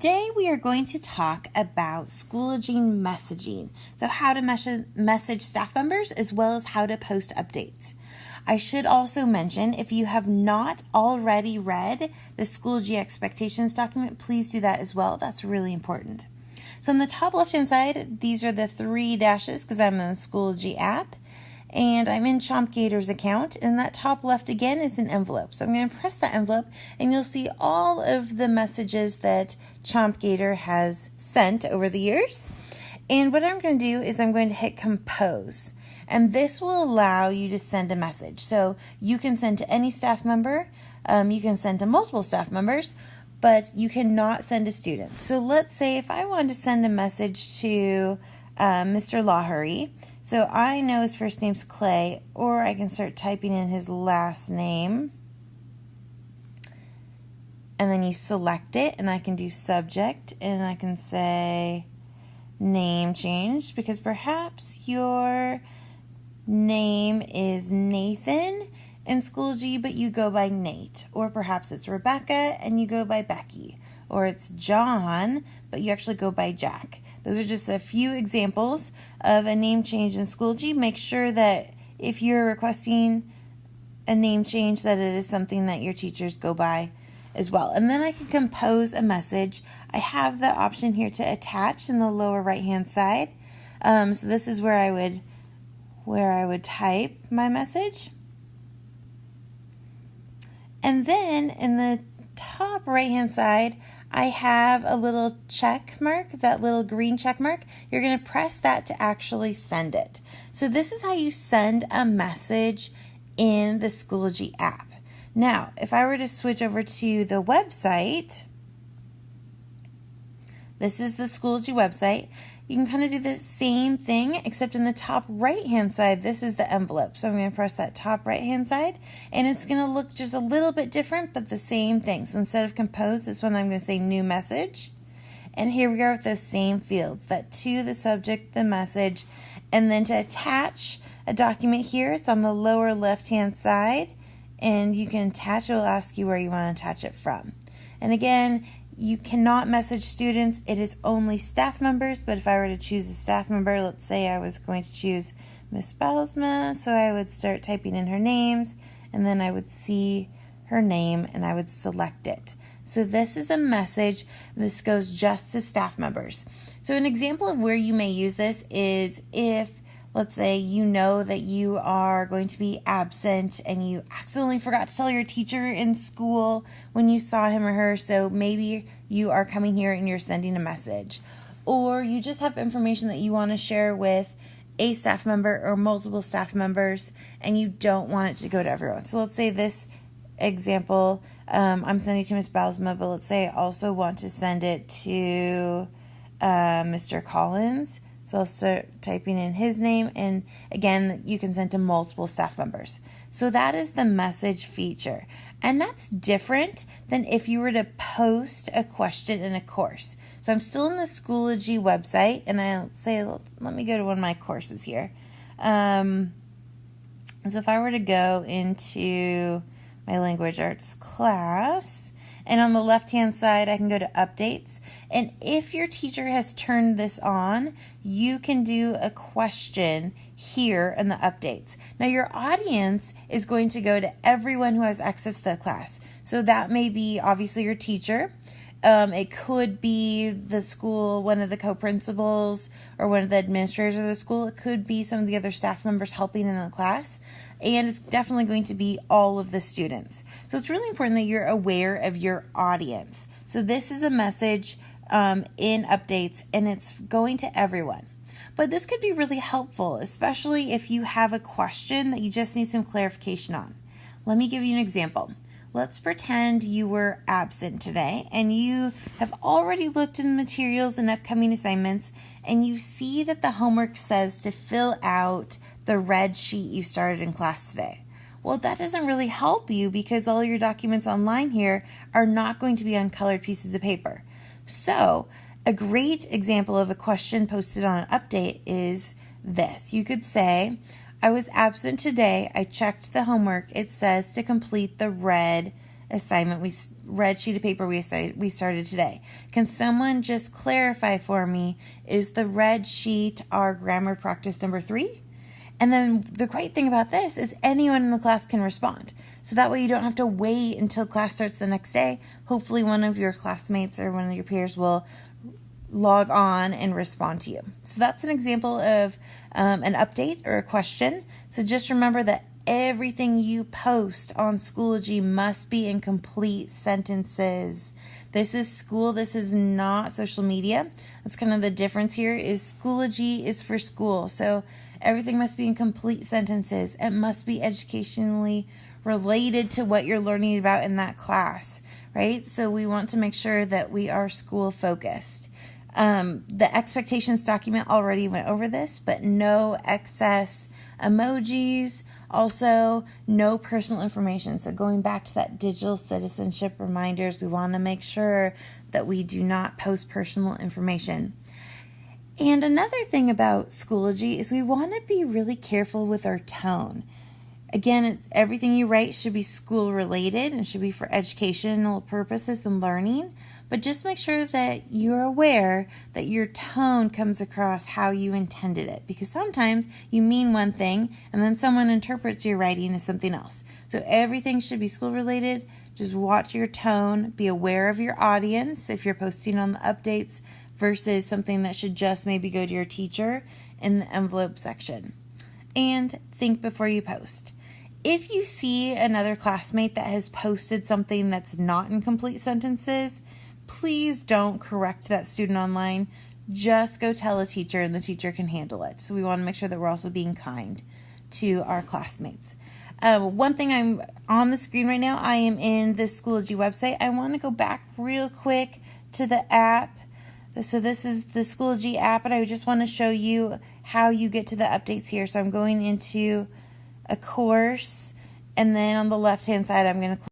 today we are going to talk about Schoology messaging. So how to message staff members as well as how to post updates. I should also mention, if you have not already read the Schoology expectations document, please do that as well. That's really important. So on the top left-hand side, these are the 3 dashes because I'm in the Schoology app. And I'm in ChompGator's account, and that top left again is an envelope. So I'm going to press that envelope, and you'll see all of the messages that ChompGator has sent over the years. And what I'm going to do is I'm going to hit compose, and this will allow you to send a message. So you can send to any staff member, you can send to multiple staff members, but you cannot send to students. So let's say if I wanted to send a message to Mr. Lawhurry. So I know his first name's Clay, or I can start typing in his last name. And then you select it, and I can do subject, and I can say name changed, because perhaps your name is Nathan in Schoology, but you go by Nate. Or perhaps it's Rebecca, and you go by Becky. Or it's John, but you actually go by Jack. Those are just a few examples of a name change in Schoology. Make sure that if you're requesting a name change, that it is something that your teachers go by as well. And then I can compose a message. I have the option here to attach in the lower right hand side. So this is where I would type my message. And then in the top right hand side, I have a little check mark, that little green check mark. You're going to press that to actually send it. So this is how you send a message in the Schoology app. Now, if I were to switch over to the website, this is the Schoology website. You can kind of do the same thing, except in the top right-hand side, this is the envelope. So I'm going to press that top right-hand side, and it's going to look just a little bit different, but the same thing. So instead of compose, this one I'm going to say new message. And here we are with those same fields, that to, the subject, the message, and then to attach a document here, it's on the lower left-hand side, and you can attach, it will ask you where you want to attach it from. And again, you cannot message students, it is only staff members, but if I were to choose a staff member, let's say I was going to choose Miss Bylsma, so I would start typing in her names, and then I would see her name, and I would select it. So this is a message, this goes just to staff members. So an example of where you may use this is if, let's say you know that you are going to be absent and you accidentally forgot to tell your teacher in school when you saw him or her, so maybe you are coming here and you're sending a message. Or you just have information that you want to share with a staff member or multiple staff members and you don't want it to go to everyone. So let's say this example, I'm sending to Miss Bylsma, but let's say I also want to send it to Mr. Collins. So I'll start typing in his name, and again, you can send to multiple staff members. So that is the message feature. And that's different than if you were to post a question in a course. So I'm still in the Schoology website, and I'll say, let me go to one of my courses here. So if I were to go into my language arts class, and on the left-hand side, I can go to updates. And if your teacher has turned this on, you can do a question here in the updates. Now, your audience is going to go to everyone who has access to the class. So that may be obviously your teacher. It could be the school, one of the co-principals, or one of the administrators of the school. It could be some of the other staff members helping in the class. And it's definitely going to be all of the students. So it's really important that you're aware of your audience. So this is a message in updates, and it's going to everyone. But this could be really helpful, especially if you have a question that you just need some clarification on. Let me give you an example. Let's pretend you were absent today and you have already looked in the materials and upcoming assignments, and you see that the homework says to fill out the red sheet you started in class today. Well, that doesn't really help you because all your documents online here are not going to be on colored pieces of paper. So a great example of a question posted on an update is this. You could say, I was absent today. I checked the homework. It says to complete the red assignment, red sheet of paper we started today. Can someone just clarify for me, is the red sheet our grammar practice number 3? And then the great thing about this is anyone in the class can respond. So that way you don't have to wait until class starts the next day. Hopefully one of your classmates or one of your peers will log on and respond to you. So that's an example of an update or a question. So just remember that everything you post on Schoology must be in complete sentences. This is school, this is not social media. That's kind of the difference here, is Schoology is for school. So everything must be in complete sentences. It must be educationally related to what you're learning about in that class, right? So we want to make sure that we are school focused. The expectations document already went over this, but no excess emojis, also no personal information. So going back to that digital citizenship reminders, we want to make sure that we do not post personal information. And another thing about Schoology is we want to be really careful with our tone. Again, everything you write should be school related and should be for educational purposes and learning, but just make sure that you're aware that your tone comes across how you intended it, because sometimes you mean one thing and then someone interprets your writing as something else. So everything should be school related. Just watch your tone, be aware of your audience if you're posting on the updates versus something that should just maybe go to your teacher in the envelope section. And think before you post. If you see another classmate that has posted something that's not in complete sentences, please don't correct that student online. Just go tell a teacher and the teacher can handle it. So we want to make sure that we're also being kind to our classmates. One thing, I'm on the screen right now, I am in the Schoology website. I want to go back real quick to the app. So this is the Schoology app, and I just want to show you how you get to the updates here. So I'm going into a course, and then on the left hand side I'm going to click